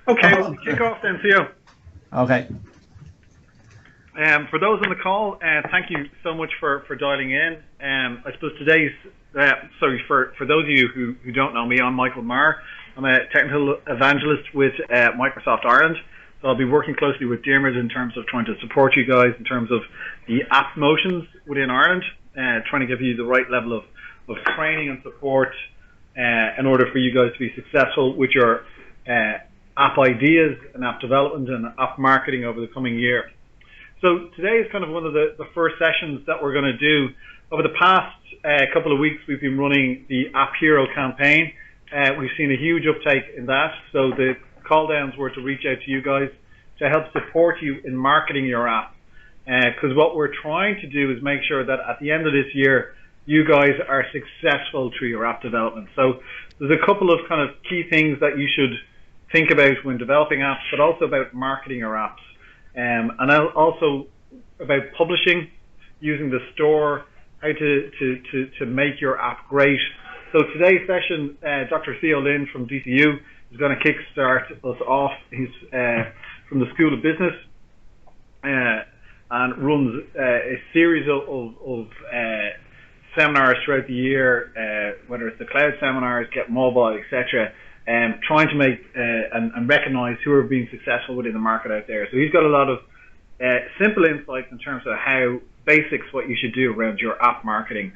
Okay, we'll kick off then, Theo. Okay. For those on the call, thank you so much for dialing in. I suppose today's, for those of you who don't know me, I'm Michael Marr. I'm a technical evangelist with Microsoft Ireland. So I'll be working closely with Dermot in terms of trying to support you guys in terms of the app motions within Ireland, trying to give you the right level of training and support in order for you guys to be successful with your app ideas and app development and app marketing over the coming year. So today is kind of one of the first sessions that we're going to do. Over the past couple of weeks, we've been running the App Hero campaign. We've seen a huge uptake in that. So the call downs were to reach out to you guys to help support you in marketing your app. Because what we're trying to do is make sure that at the end of this year, you guys are successful through your app development. So there's a couple of kind of key things that you should think about when developing apps, but also about marketing your apps. And also about publishing, using the store, how to make your app great. So today's session, Dr. Theo Lynn from DCU is going to kickstart us off. He's from the School of Business and runs a series of seminars throughout the year, whether it's the cloud seminars, Get Mobile, etc., trying to make and recognize who are being successful within the market out there. So he's got a lot of simple insights in terms of how basics, what you should do around your app marketing.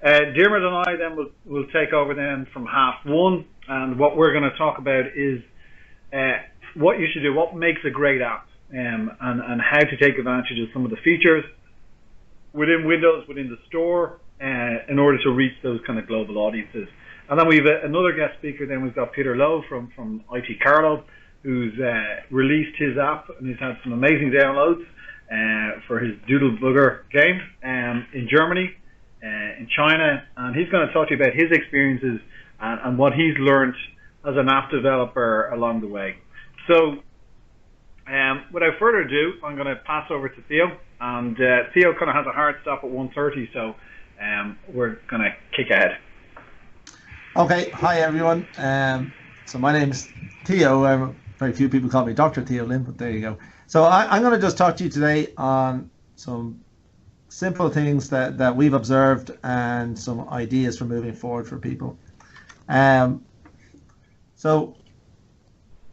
Dermot and I then will take over then from half one, and what we're going to talk about is what you should do, what makes a great app, and how to take advantage of some of the features within Windows, within the store, in order to reach those kind of global audiences. And then we've another guest speaker. Then we've got Peter Lowe from IT Carlo, who's released his app and he's had some amazing downloads for his Doodle Bugger game in Germany, in China, and he's going to talk to you about his experiences and what he's learned as an app developer along the way. So, without further ado, I'm going to pass over to Theo, and Theo kind of has a hard stop at 1:30, so we're going to kick ahead. Okay, hi everyone. So my name is Theo. Very few people call me Dr. Theo Lynn, but there you go. So I'm going to just talk to you today on some simple things that we've observed and some ideas for moving forward for people. So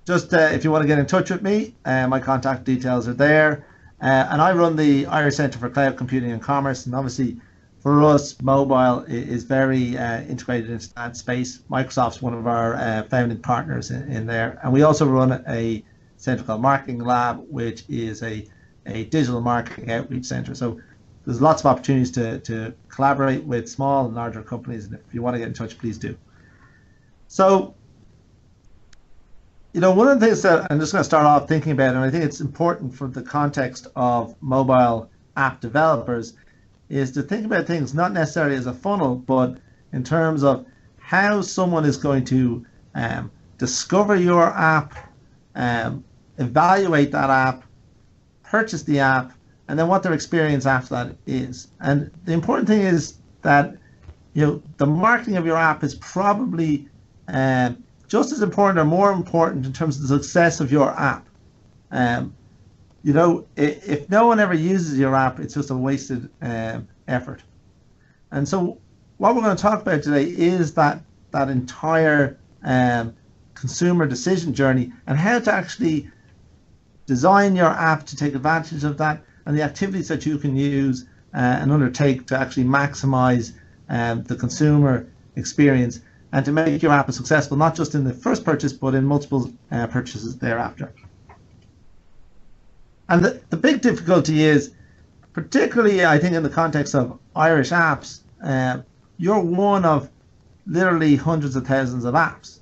just if you want to get in touch with me, my contact details are there. And I run the Irish Centre for Cloud Computing and Commerce, and obviously for us, mobile is very integrated into that space. Microsoft's one of our founding partners in there. And we also run a centre called Marketing Lab, which is a digital marketing outreach centre. So there's lots of opportunities to collaborate with small and larger companies. And if you want to get in touch, please do. So, one of the things that I'm just going to start off thinking about, and I think it's important for the context of mobile app developers, is to think about things not necessarily as a funnel, but in terms of how someone is going to discover your app, evaluate that app, purchase the app, and then what their experience after that is. And the important thing is that the marketing of your app is probably just as important or more important in terms of the success of your app. If no one ever uses your app, it's just a wasted effort. And so what we're going to talk about today is that entire consumer decision journey and how to actually design your app to take advantage of that and the activities that you can use and undertake to actually maximize the consumer experience and to make your app successful, not just in the first purchase, but in multiple purchases thereafter. And the big difficulty is, particularly I think in the context of Irish apps, you're one of literally hundreds of thousands of apps.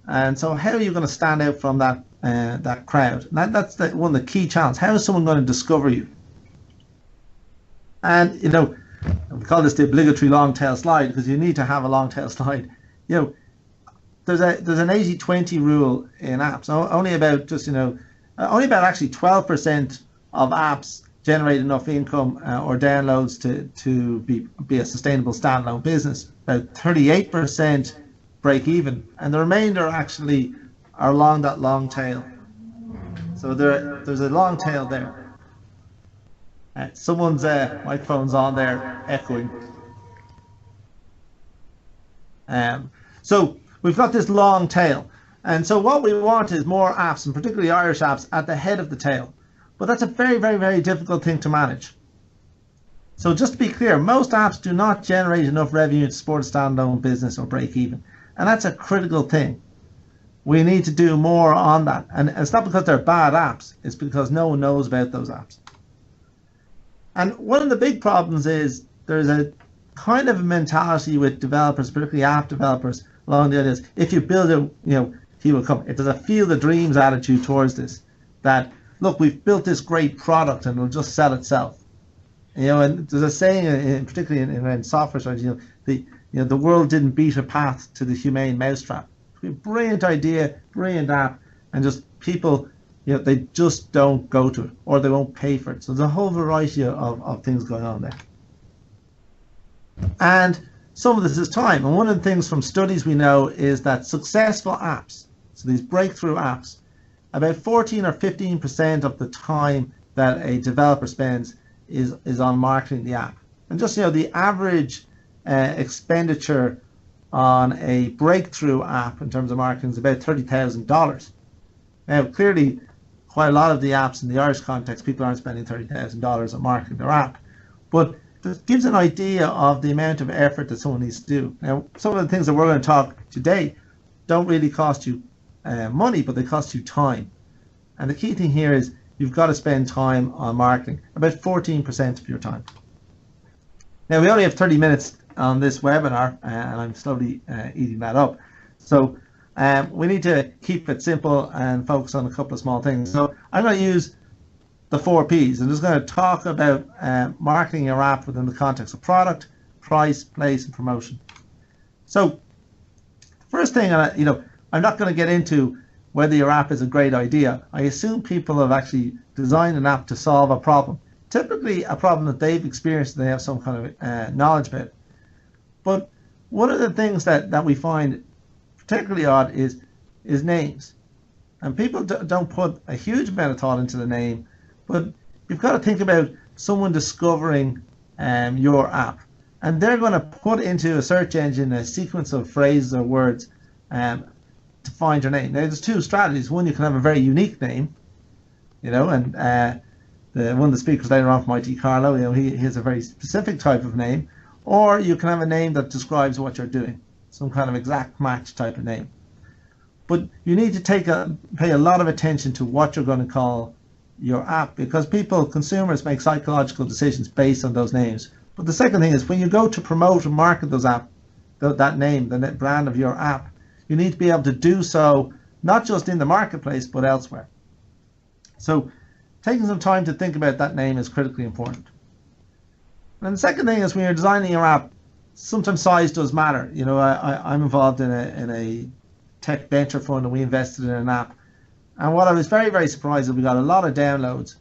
And so how are you going to stand out from that crowd? And that's one of the key challenges. How is someone going to discover you? And, we call this the obligatory long tail slide because you need to have a long tail slide. There's an 80-20 rule in apps. Only about actually 12% of apps generate enough income or downloads to be a sustainable standalone business. About 38% break even, and the remainder actually are along that long tail. So there's a long tail there. Someone's microphone's on there, echoing. So we've got this long tail. And so what we want is more apps, and particularly Irish apps, at the head of the tail. But that's a very, very, very difficult thing to manage. So just to be clear, most apps do not generate enough revenue to support a standalone business or break even. And that's a critical thing. We need to do more on that. And it's not because they're bad apps, it's because no one knows about those apps. And one of the big problems is there's a kind of a mentality with developers, particularly app developers, along the ideas, if you build it, he will come. There's a feel the dreams attitude towards this, that, look, we've built this great product and it'll just sell itself. And there's a saying, particularly in software strategy, the world didn't beat a path to the humane mousetrap. Brilliant idea, brilliant app, and just people, they just don't go to it, or they won't pay for it. So there's a whole variety of things going on there. And some of this is time. And one of the things from studies we know is that successful apps, so these breakthrough apps, about 14 or 15% of the time that a developer spends is on marketing the app. And just, the average expenditure on a breakthrough app in terms of marketing is about $30,000. Now, clearly, quite a lot of the apps in the Irish context, people aren't spending $30,000 on marketing their app. But it gives an idea of the amount of effort that someone needs to do. Now, some of the things that we're going to talk today don't really cost you money, but they cost you time. And the key thing here is you've got to spend time on marketing, about 14% of your time. Now, we only have 30 minutes on this webinar, and I'm slowly eating that up. So we need to keep it simple and focus on a couple of small things. So I'm going to use the 4 Ps. I'm just going to talk about marketing your app within the context of product, price, place, and promotion. So first thing, I'm not going to get into whether your app is a great idea. I assume people have actually designed an app to solve a problem, typically a problem that they've experienced and they have some kind of knowledge about. But one of the things that we find particularly odd is names. And people don't put a huge amount of thought into the name, but you've got to think about someone discovering your app. And they're going to put into a search engine a sequence of phrases or words to find your name. Now, there's 2 strategies. One, you can have a very unique name, and one of the speakers later on from IT, Carlo, he has a very specific type of name. Or you can have a name that describes what you're doing, some kind of exact match type of name. But you need to pay a lot of attention to what you're going to call your app, because consumers make psychological decisions based on those names. But the second thing is, when you go to promote and market those that name, the brand of your app, you need to be able to do so not just in the marketplace, but elsewhere. So taking some time to think about that name is critically important. And the second thing is, when you're designing your app, sometimes size does matter. I'm involved in a tech venture fund, and we invested in an app. And what I was very, very surprised is we got a lot of downloads,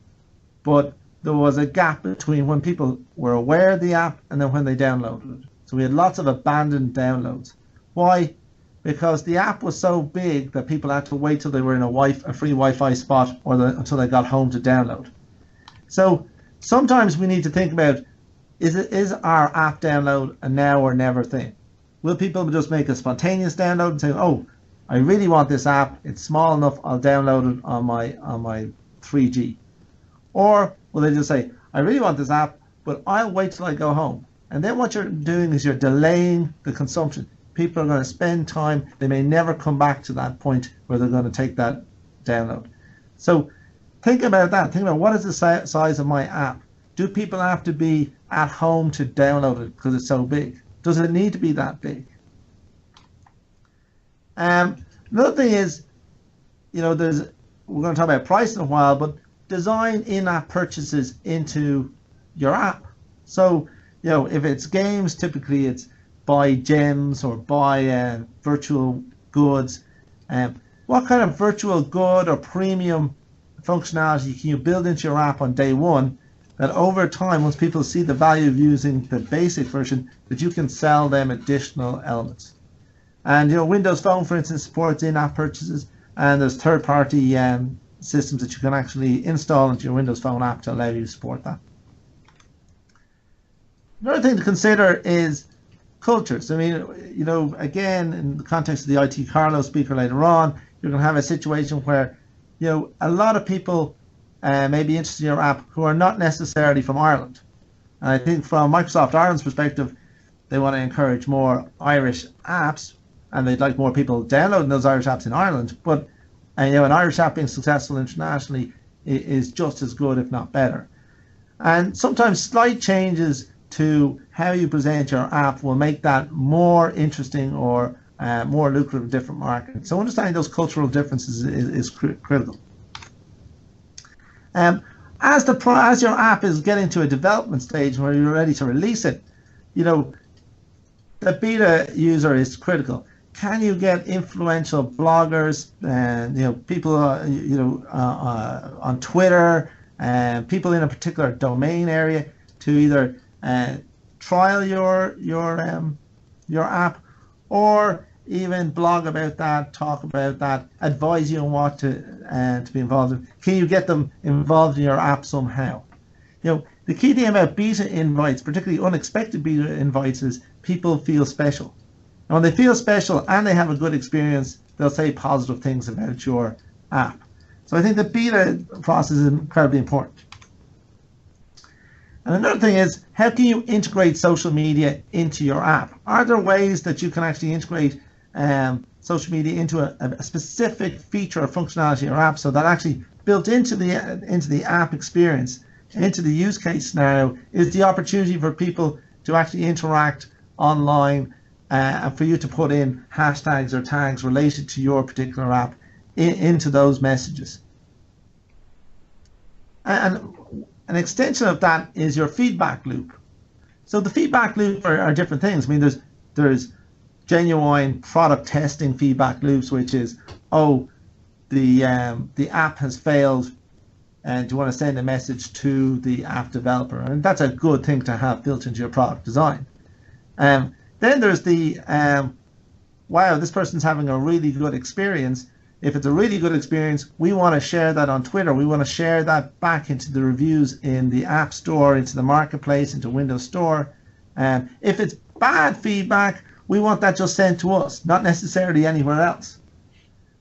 but there was a gap between when people were aware of the app and then when they downloaded it. So we had lots of abandoned downloads. Why? Because the app was so big that people had to wait till they were in a free Wi-Fi spot until they got home to download. So sometimes we need to think about, is our app download a now or never thing? Will people just make a spontaneous download and say, oh, I really want this app, it's small enough, I'll download it on my 3G? Or will they just say, I really want this app, but I'll wait till I go home? And then what you're doing is you're delaying the consumption. People are going to spend time, they may never come back to that point where they're going to take that download. So think about that. Think about, what is the size of my app? Do people have to be at home to download it because it's so big? Does it need to be that big? Another thing is, we're going to talk about price in a while, but design in-app purchases into your app. So, if it's games, typically it's buy gems or buy virtual goods. What kind of virtual good or premium functionality can you build into your app on day one, that over time, once people see the value of using the basic version, that you can sell them additional elements? And Windows Phone, for instance, supports in-app purchases, and there's third-party systems that you can actually install into your Windows Phone app to allow you to support that. Another thing to consider is cultures. I mean, you know, again, in the context of the IT Carlo speaker later on, you're going to have a situation where, you know, a lot of people may be interested in your app who are not necessarily from Ireland. And I think from Microsoft Ireland's perspective, they want to encourage more Irish apps, and they'd like more people downloading those Irish apps in Ireland. But you know, an Irish app being successful internationally is just as good, if not better. And sometimes slight changes to how you present your app will make that more interesting or more lucrative in different markets. So understanding those cultural differences is critical. As your app is getting to a development stage where you're ready to release it, you know, the beta user is critical. Can you get influential bloggers and, you know, people on Twitter and people in a particular domain area to either trial your app, or even blog about that, talk about that, advise you on what to be involved in? Can you get them involved in your app somehow? You know, the key thing about beta invites, particularly unexpected beta invites, is people feel special. And when they feel special and they have a good experience, they'll say positive things about your app. So I think the beta process is incredibly important. And another thing is, how can you integrate social media into your app? Are there ways that you can actually integrate social media into a specific feature or functionality in your app, so that actually built into the app experience, into the use case scenario, is the opportunity for people to actually interact online and for you to put in hashtags or tags related to your particular app into those messages. And an extension of that is your feedback loop. So the feedback loop are different things. I mean, there's genuine product testing feedback loops, which is, oh, the app has failed, and do you want to send a message to the app developer? And that's a good thing to have built into your product design. Then there's the, wow, this person's having a really good experience. If it's a really good experience, we want to share that on Twitter. We want to share that back into the reviews in the App Store, into the Marketplace, into Windows Store. If it's bad feedback, we want that just sent to us, not necessarily anywhere else.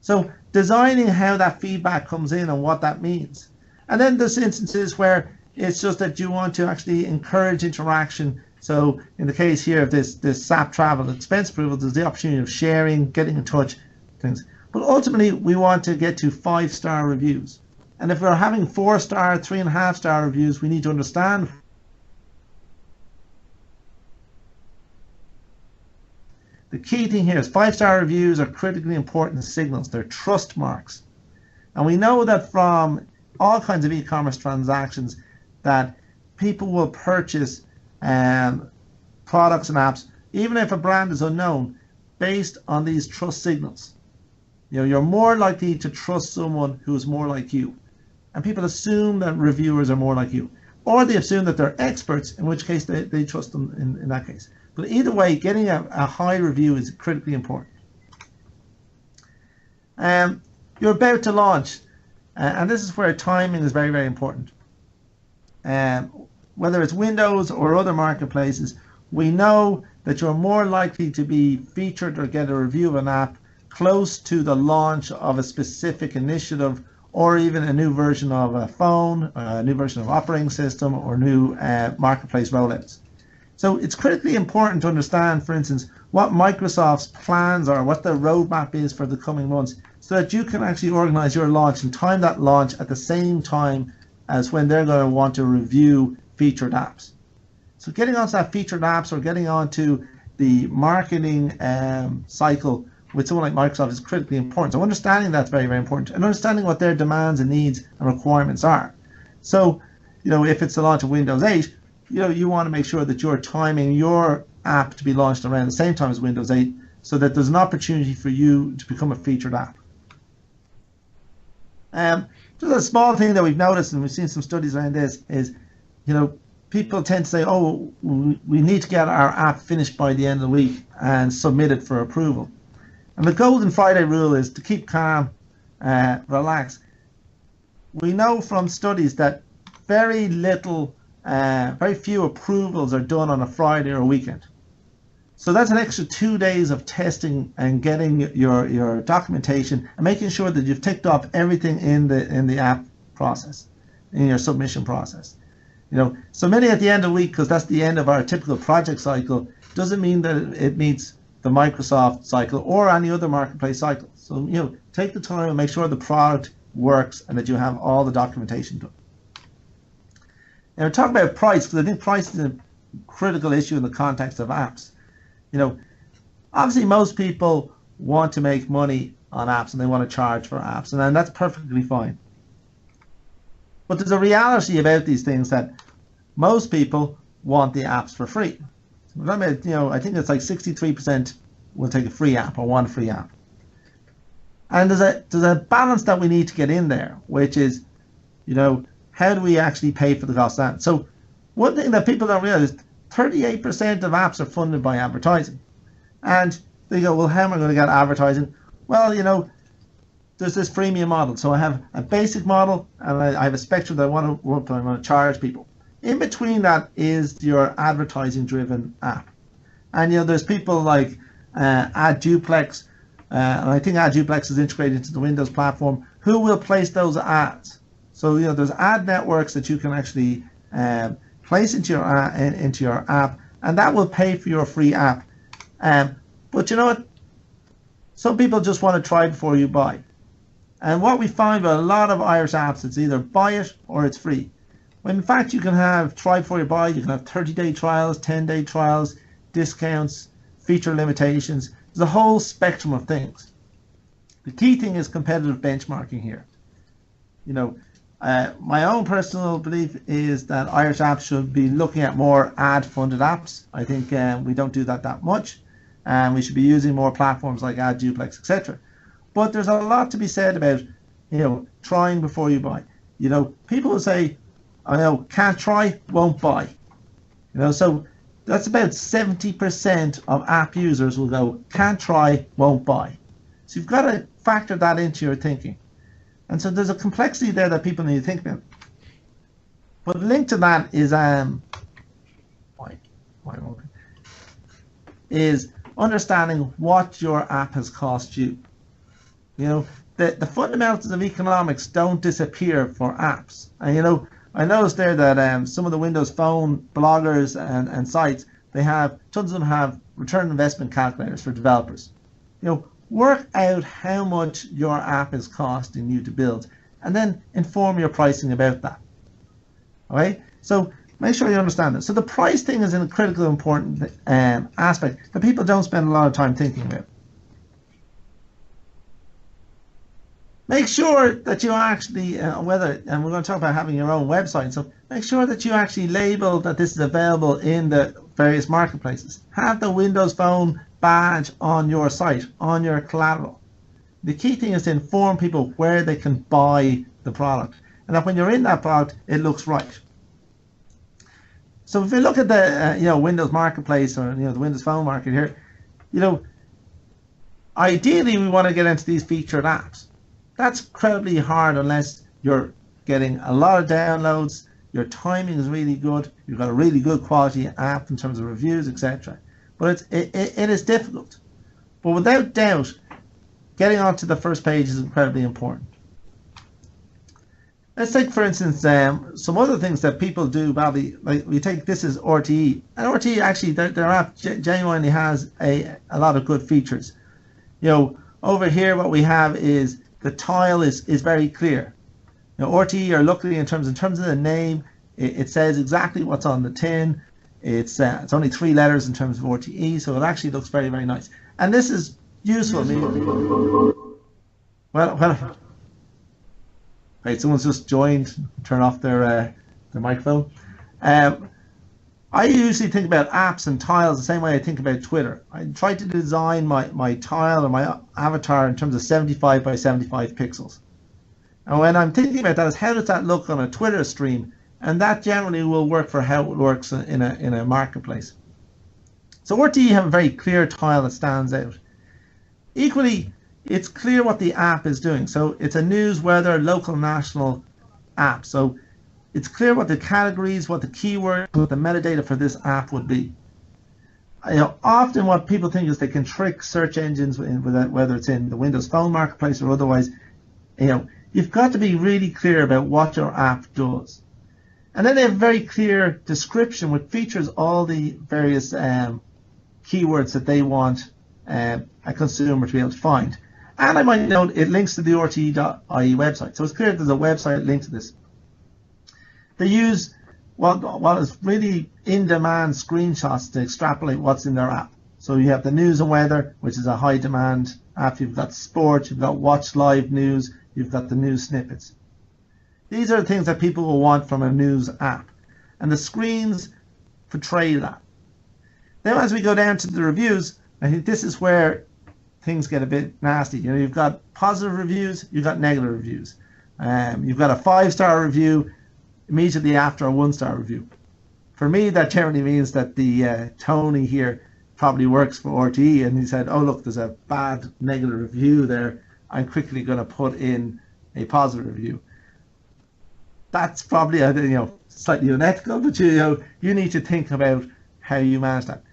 So designing how that feedback comes in and what that means. And then there's instances where it's just that you want to actually encourage interaction. So in the case here of this SAP travel expense approval, there's the opportunity of sharing, getting in touch, things. But ultimately, we want to get to 5-star reviews. And if we're having 4-star, 3.5-star reviews, we need to understand. The key thing here is 5-star reviews are critically important signals. They're trust marks. And we know that from all kinds of e-commerce transactions that people will purchase products and apps, even if a brand is unknown, based on these trust signals. You know, you're more likely to trust someone who is more like you. And people assume that reviewers are more like you. Or they assume that they're experts, in which case they trust them in that case. But either way, getting a high review is critically important. You're about to launch, and this is where timing is very, very important. Whether it's Windows or other marketplaces, we know that you're more likely to be featured or get a review of an app close to the launch of a specific initiative, or even a new version of a phone, a new version of operating system, or new marketplace rollouts. So it's critically important to understand, for instance, what Microsoft's plans are, what their roadmap is for the coming months, so that you can actually organize your launch and time that launch at the same time as when they're going to want to review featured apps. So getting onto that featured apps or getting onto the marketing cycle with someone like Microsoft is critically important. So understanding that's very, very important, and understanding what their demands and needs and requirements are. So, you know, if it's the launch of Windows 8, you know, you want to make sure that you're timing your app to be launched around the same time as Windows 8, so that there's an opportunity for you to become a featured app. Just a small thing that we've noticed, and we've seen some studies around this, is, you know, people tend to say, oh, we need to get our app finished by the end of the week and submit it for approval. And the Golden Friday rule is to keep calm, relax. we know from studies that very few approvals are done on a Friday or a weekend. So that's an extra 2 days of testing and getting your documentation and making sure that you've ticked off everything in the app process, in your submission process. Submitting at the end of the week, because that's the end of our typical project cycle, doesn't mean that it meets the Microsoft cycle or any other marketplace cycle. So take the time and make sure the product works and that you have all the documentation done. Now, talk about price, because I think price is a critical issue in the context of apps. Obviously most people want to make money on apps and they want to charge for apps, and that's perfectly fine. But there's a reality about these things that most people want the apps for free. I think it's like 63% will take a free app or one free app. And there's a balance that we need to get in there, which is, how do we actually pay for the cost of that? So one thing that people don't realize is 38% of apps are funded by advertising. And they go, well, how am I going to get advertising? Well, there's this freemium model. So I have a basic model and I have a spectrum that I want to charge people. In between that is your advertising driven app. And there's people like AdDuplex, and I think AdDuplex is integrated into the Windows platform, who will place those ads. So there's ad networks that you can actually place into your app, and that will pay for your free app. But you know what? Some people just want to try before you buy. And what we find with a lot of Irish apps, it's either buy it or it's free. When in fact you can have try before you buy, you can have 30-day trials, 10-day trials, discounts, feature limitations. There's a whole spectrum of things. The key thing is competitive benchmarking here. My own personal belief is that Irish apps should be looking at more ad-funded apps. I think we don't do that much, and we should be using more platforms like AdDuplex, etc. But there's a lot to be said about, trying before you buy. People will say, can't try, won't buy. So that's about 70% of app users will go, can't try, won't buy. So you've got to factor that into your thinking. And so there's a complexity there that people need to think about. But linked to that is understanding what your app has cost you. The fundamentals of economics don't disappear for apps. And I noticed there that some of the Windows Phone bloggers and sites, tons of them have return on investment calculators for developers. Work out how much your app is costing you to build, and then inform your pricing about that. All right? So make sure you understand this. So the price thing is a critical, important aspect that people don't spend a lot of time thinking about. Make sure that you actually, and we're going to talk about having your own website, so make sure that you actually label that this is available in the various marketplaces. Have the Windows Phone badge on your site, on your collateral. The key thing is to inform people where they can buy the product, and that when you're in that product, it looks right. So if you look at the Windows Marketplace or the Windows Phone market here, ideally we want to get into these featured apps. That's incredibly hard unless you're getting a lot of downloads, your timing is really good, you've got a really good quality app in terms of reviews, etc. But it is difficult. But without doubt, getting onto the first page is incredibly important. Let's take, for instance, some other things that people do badly. Like we take this as RTE, and RTE actually their app genuinely has a lot of good features. Over here what we have is the tile is very clear. RTE are luckily in terms of the name, it says exactly what's on the tin. It's only 3 letters in terms of RTE, so it actually looks very, very nice. And this is useful. Right, someone's just joined. Turn off their microphone. I usually think about apps and tiles the same way I think about Twitter. I try to design my tile or my avatar in terms of 75 by 75 pixels. And when I'm thinking about that, is how does that look on a Twitter stream? And that generally will work for how it works in a marketplace. So RTE have a very clear tile that stands out. Equally, it's clear what the app is doing. So it's a news, weather, local, national app. So it's clear what the categories, what the keywords, what the metadata for this app would be. Often what people think is they can trick search engines, whether it's in the Windows Phone marketplace or otherwise. You've got to be really clear about what your app does. And then they have a very clear description which features all the various keywords that they want a consumer to be able to find. And I might note it links to the RTE.ie website. So it's clear there's a website linked to this. They use what is really in-demand screenshots to extrapolate what's in their app. So you have the news and weather, which is a high-demand app. You've got sport, you've got watch live news, you've got the news snippets. These are the things that people will want from a news app. And the screens portray that. Then as we go down to the reviews, I think this is where things get a bit nasty. You've got positive reviews, you've got negative reviews. You've got a 5-star review immediately after a 1-star review. For me, that generally means that the Tony here probably works for RTE, and he said, oh look, there's a bad negative review there. I'm quickly going to put in a positive review. That's probably slightly unethical, but you need to think about how you manage that.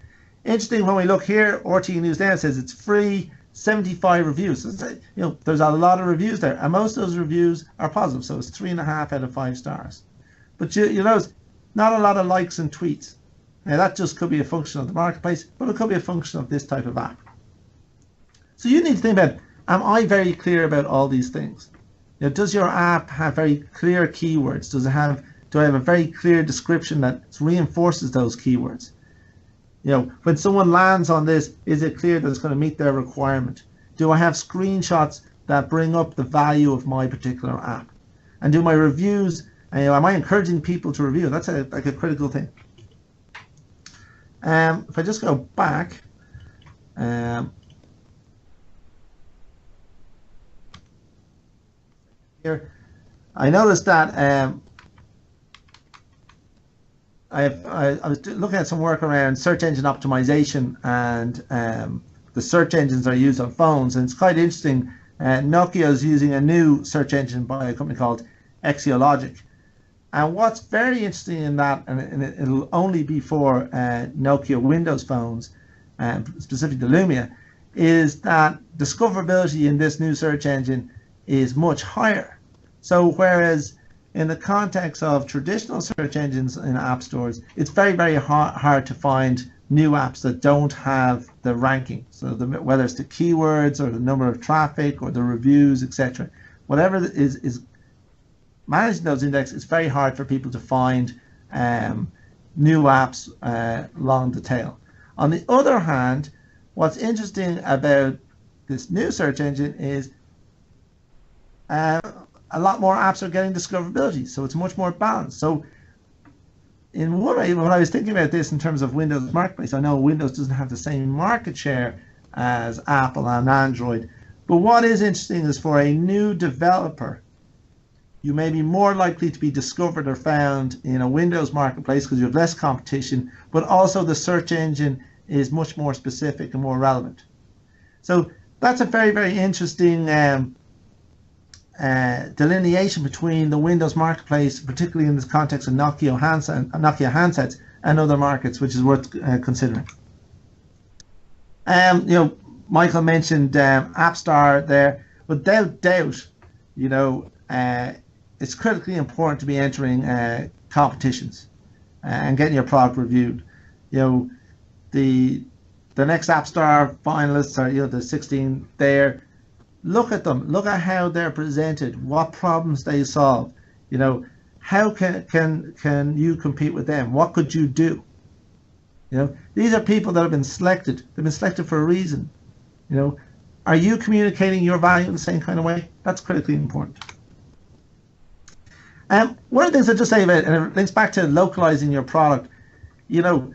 Interesting, when we look here, RTE News Now says it's free, 75 reviews. So, there's a lot of reviews there, and most of those reviews are positive, so it's 3.5 out of 5 stars. But you notice, not a lot of likes and tweets. Now that just could be a function of the marketplace, but it could be a function of this type of app. So you need to think about, am I very clear about all these things? Does your app have very clear keywords? Do I have a very clear description that reinforces those keywords? When someone lands on this, is it clear that it's going to meet their requirement? Do I have screenshots that bring up the value of my particular app? And do my reviews, am I encouraging people to review? That's a critical thing. If I just go back, here, I noticed that I was looking at some work around search engine optimization and the search engines that are used on phones, and it's quite interesting. Nokia is using a new search engine by a company called Exiologic. And what's very interesting in that, and it'll only be for Nokia Windows phones, specifically the Lumia, is that discoverability in this new search engine is much higher. So whereas in the context of traditional search engines in app stores, it's very, very hard to find new apps that don't have the ranking. So whether it's the keywords or the number of traffic or the reviews, etc. Whatever is managing those indexes, it's very hard for people to find new apps along the tail. On the other hand, what's interesting about this new search engine is a lot more apps are getting discoverability, so it's much more balanced. So in one way, when I was thinking about this in terms of Windows Marketplace, I know Windows doesn't have the same market share as Apple and Android, but what is interesting is for a new developer, you may be more likely to be discovered or found in a Windows Marketplace because you have less competition, but also the search engine is much more specific and more relevant. So that's a very, very interesting delineation between the Windows Marketplace, particularly in this context of Nokia handsets and other markets, which is worth considering. Michael mentioned App Store there. Without doubt, it's critically important to be entering competitions and getting your product reviewed. The next App Store finalists are the 16 there. Look at them. Look at how they're presented. What problems they solve. How can you compete with them? What could you do? These are people that have been selected. They've been selected for a reason. Are you communicating your value in the same kind of way? That's critically important. One of the things I just say about, and it links back to localizing your product. You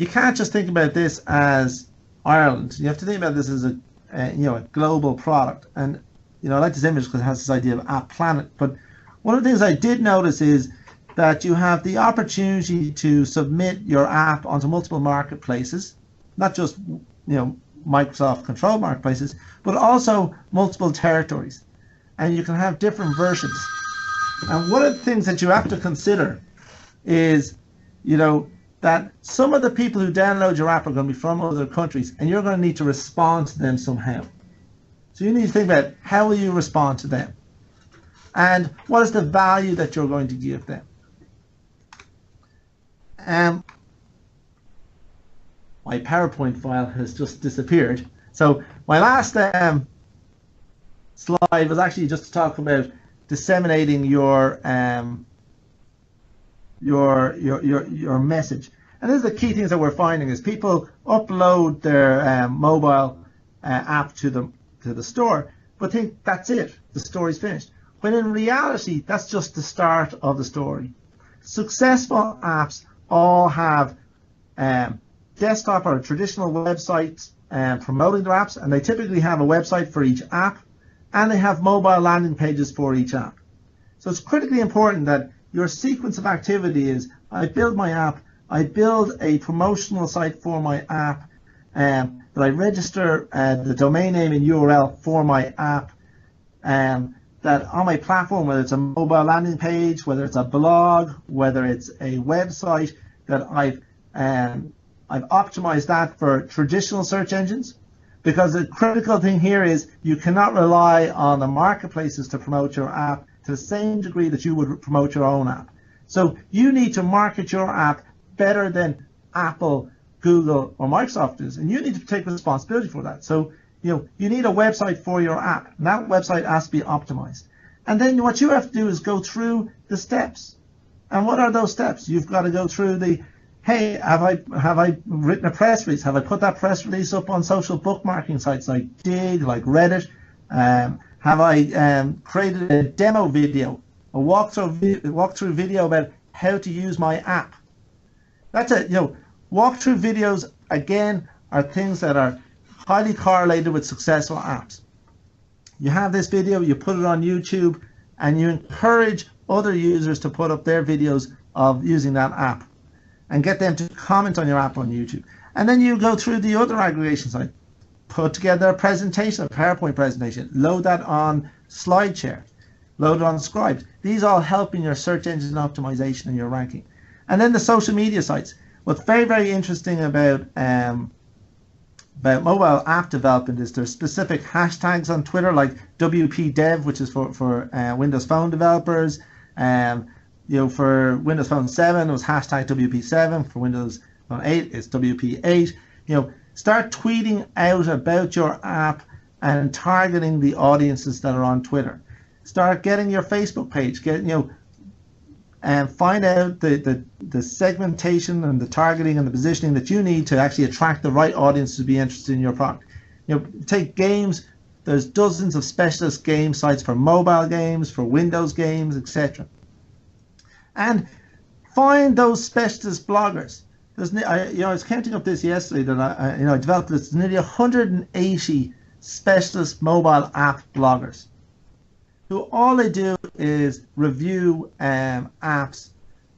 can't just think about this as Ireland. You have to think about this as a global product. And I like this image because it has this idea of App Planet. But one of the things I did notice is that you have the opportunity to submit your app onto multiple marketplaces, not just Microsoft controlled marketplaces, but also multiple territories, and you can have different versions. And one of the things that you have to consider is, you know, that some of the people who download your app are going to be from other countries, and you're going to need to respond to them somehow. So you need to think about how will you respond to them, and what is the value that you're going to give them. My PowerPoint file has just disappeared. So my last slide was actually just to talk about disseminating your message. And this is the key things that we're finding is people upload their mobile app to the store, but think that's it, the story's finished. When in reality, that's just the start of the story. Successful apps all have desktop or traditional websites promoting their apps, and they typically have a website for each app, and they have mobile landing pages for each app. So it's critically important that your sequence of activity is, I build my app, I build a promotional site for my app, that I register the domain name and URL for my app, that on my platform, whether it's a mobile landing page, whether it's a blog, whether it's a website, that I've optimized that for traditional search engines. Because the critical thing here is you cannot rely on the marketplaces to promote your app to the same degree that you would promote your own app. So you need to market your app better than Apple, Google, or Microsoft is, and you need to take responsibility for that. So you need a website for your app, and that website has to be optimized. And then what you have to do is go through the steps. And what are those steps? You've got to go through the, hey, have I written a press release? Have I put that press release up on social bookmarking sites like Dig, like Reddit? Have I created a demo video, a walkthrough video about how to use my app? That's it. Walkthrough videos again are things that are highly correlated with successful apps. You have this video, you put it on YouTube, and you encourage other users to put up their videos of using that app and get them to comment on your app on YouTube. And then you go through the other aggregation site, put together a presentation, a PowerPoint presentation, load that on SlideShare, load it on Scribes. These all help in your search engine optimization and your ranking. And then the social media sites. What's very, very interesting about mobile app development is there's specific hashtags on Twitter, like WPDev, which is for Windows Phone developers. For Windows Phone 7, it was hashtag WP7. For Windows Phone 8, it's WP8. Start tweeting out about your app and targeting the audiences that are on Twitter. Start getting your Facebook page. And find out the segmentation and the targeting and the positioning that you need to actually attract the right audience to be interested in your product. Take games. There's dozens of specialist game sites for mobile games, for Windows games, etc. And find those specialist bloggers. I was counting up this yesterday that I developed this. Nearly 180 specialist mobile app bloggers, who all they do is review apps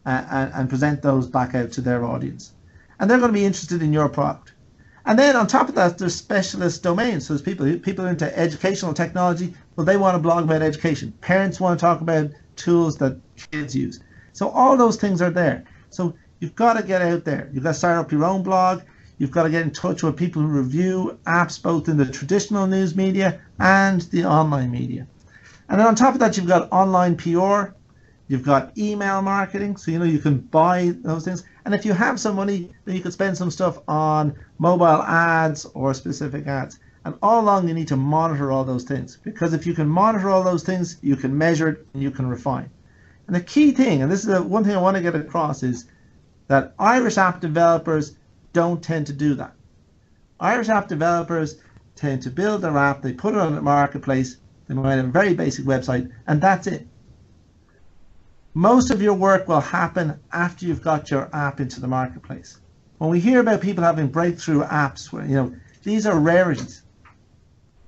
and present those back out to their audience. And they're going to be interested in your product. And then on top of that, there's specialist domains. So there's people into educational technology. Well, they want to blog about education. Parents want to talk about tools that kids use. So all those things are there. So you've got to get out there. You've got to start up your own blog. You've got to get in touch with people who review apps both in the traditional news media and the online media. And then on top of that, you've got online PR, you've got email marketing, so you can buy those things. And if you have some money, then you can spend some stuff on mobile ads or specific ads. And all along, you need to monitor all those things, because if you can monitor all those things, you can measure it and you can refine. And the key thing, and this is one thing I want to get across, is that Irish app developers don't tend to do that. Irish app developers tend to build their app, they put it on the marketplace, they might have a very basic website, and that's it. Most of your work will happen after you've got your app into the marketplace. When we hear about people having breakthrough apps, where these are rarities.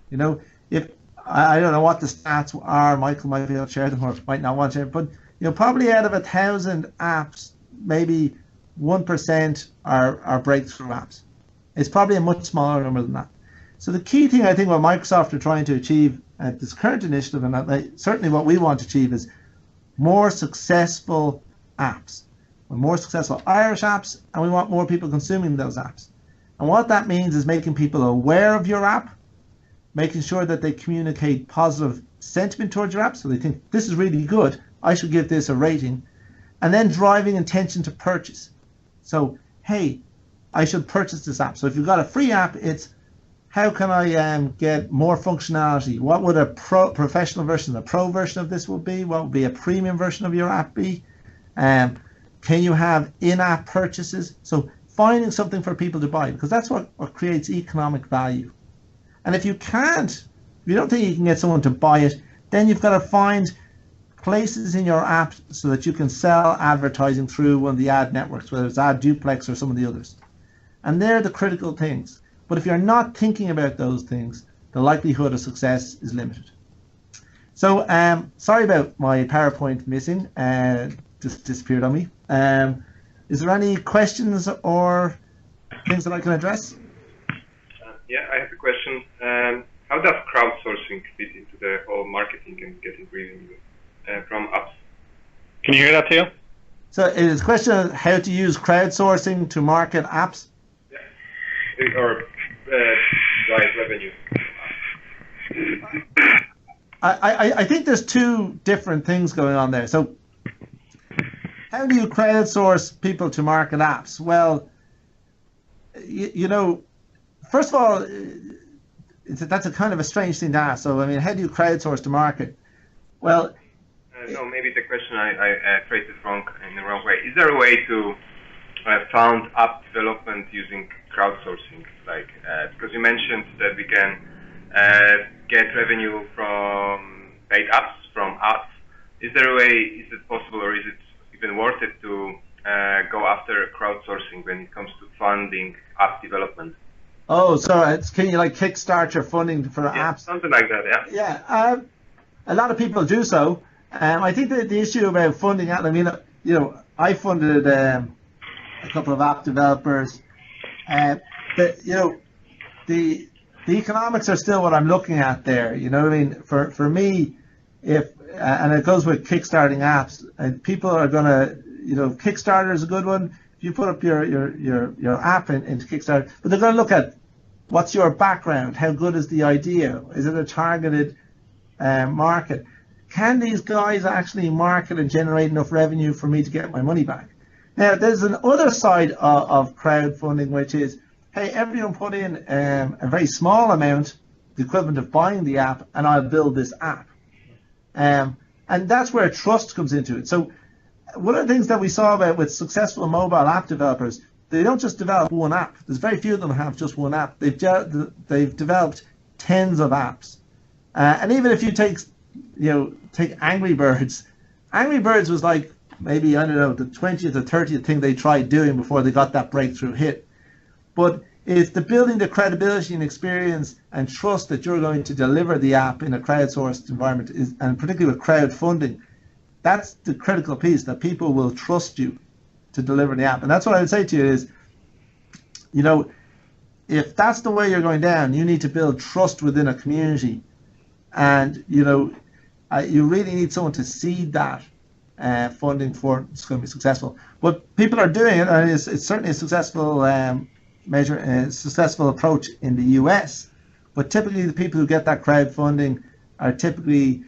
If I don't know what the stats are, Michael might be able to share them or might not want to share, but probably out of 1,000 apps, maybe 1% are breakthrough apps. It's probably a much smaller number than that. So the key thing I think what Microsoft are trying to achieve at this current initiative, and certainly what we want to achieve, is more successful apps, more successful Irish apps, and we want more people consuming those apps. And what that means is making people aware of your app, making sure that they communicate positive sentiment towards your app, so they think this is really good, I should give this a rating, and then driving intention to purchase. So, hey, I should purchase this app. So if you've got a free app, it's how can I get more functionality? What would a professional version, a pro version of this would be? What would be a premium version of your app be? Can you have in-app purchases? So finding something for people to buy, because that's what creates economic value. And if you can't, if you don't think you can get someone to buy it, then you've got to find places in your app so that you can sell advertising through one of the ad networks, whether it's Ad Duplex or some of the others. And they're the critical things. But if you're not thinking about those things, the likelihood of success is limited. So sorry about my PowerPoint missing, just disappeared on me. Is there any questions or things that I can address? Yeah, I have a question. How does crowdsourcing fit into the whole marketing and getting revenue from apps? Can you hear that, Theo? So it is a question of how to use crowdsourcing to market apps? Yeah. Or drive revenue. I think there's two different things going on there. So how do you crowdsource people to market apps? Well, you know, first of all, that's a kind of a strange thing to ask. So, I mean, how do you crowdsource to market? Well, no, maybe the question I phrased it wrong in the wrong way. Is there a way to fund app development using crowdsourcing? Like, because you mentioned that we can get revenue from paid apps, from ads. Is there a way, is it possible, or is it even worth it to go after crowdsourcing when it comes to funding app development? Oh, so can you like kickstart your funding for apps? Something like that, yeah. Yeah, a lot of people do so. I think that the issue about funding, I mean, you know, I funded a couple of app developers. But, you know, the economics are still what I'm looking at there. You know what I mean? For me, if and it goes with kickstarting apps, and people are going to, you know, Kickstarter is a good one. If you put up your app into Kickstarter, but they're going to look at what's your background, how good is the idea, is it a targeted market? Can these guys actually market and generate enough revenue for me to get my money back? Now, there's an other side of crowdfunding, which is, hey, everyone put in a very small amount, the equivalent of buying the app, and I'll build this app. And that's where trust comes into it. So one of the things that we saw about with successful mobile app developers, they don't just develop one app. There's very few of them have just one app. They've developed tens of apps. And even if you take Angry Birds. Angry Birds was like maybe, I don't know, the 20th or 30th thing they tried doing before they got that breakthrough hit. But it's the building the credibility and experience and trust that you're going to deliver the app in a crowdsourced environment, and particularly with crowdfunding. That's the critical piece, that people will trust you to deliver the app. And that's what I would say to you is, you know, if that's the way you're going down, you need to build trust within a community. And, you know, you really need someone to seed that funding for it's going to be successful. But people are doing it, and it's certainly a successful successful approach in the US. But typically, the people who get that crowdfunding are typically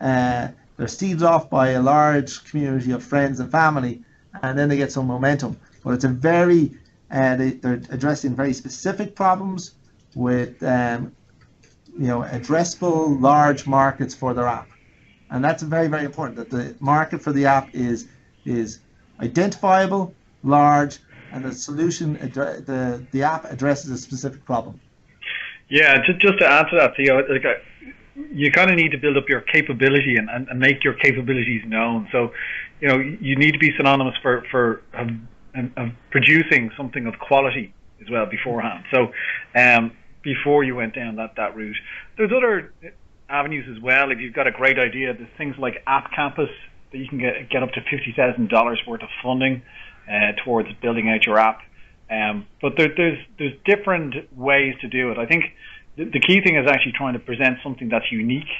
they're seeded off by a large community of friends and family, and then they get some momentum. But it's a very they're addressing very specific problems with addressable large markets for their app. And that's very, very important, that the market for the app is identifiable, large, and the solution, the app addresses a specific problem. Yeah, just to add to that, Theo, you kind of need to build up your capability and make your capabilities known. So, you know, you need to be synonymous for producing something of quality as well beforehand. So, before you went down that route, there's other avenues as well. If you've got a great idea, there's things like App Campus that you can get up to $50,000 worth of funding towards building out your app. But there's different ways to do it. I think the key thing is actually trying to present something that's unique,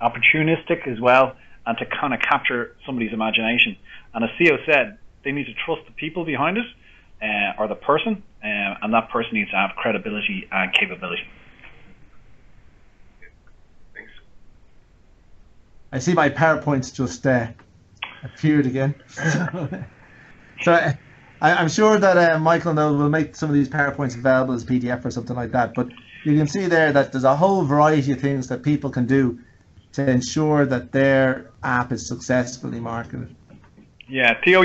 opportunistic as well, and to kind of capture somebody's imagination. And as Theo said, they need to trust the people behind it, or the person, and that person needs to have credibility and capability. Thanks. I see my PowerPoints just appeared again. So I'm sure that Michael will make some of these PowerPoints available as PDF or something like that. But you can see there that there's a whole variety of things that people can do to ensure that their app is successfully marketed. Yeah, Theo,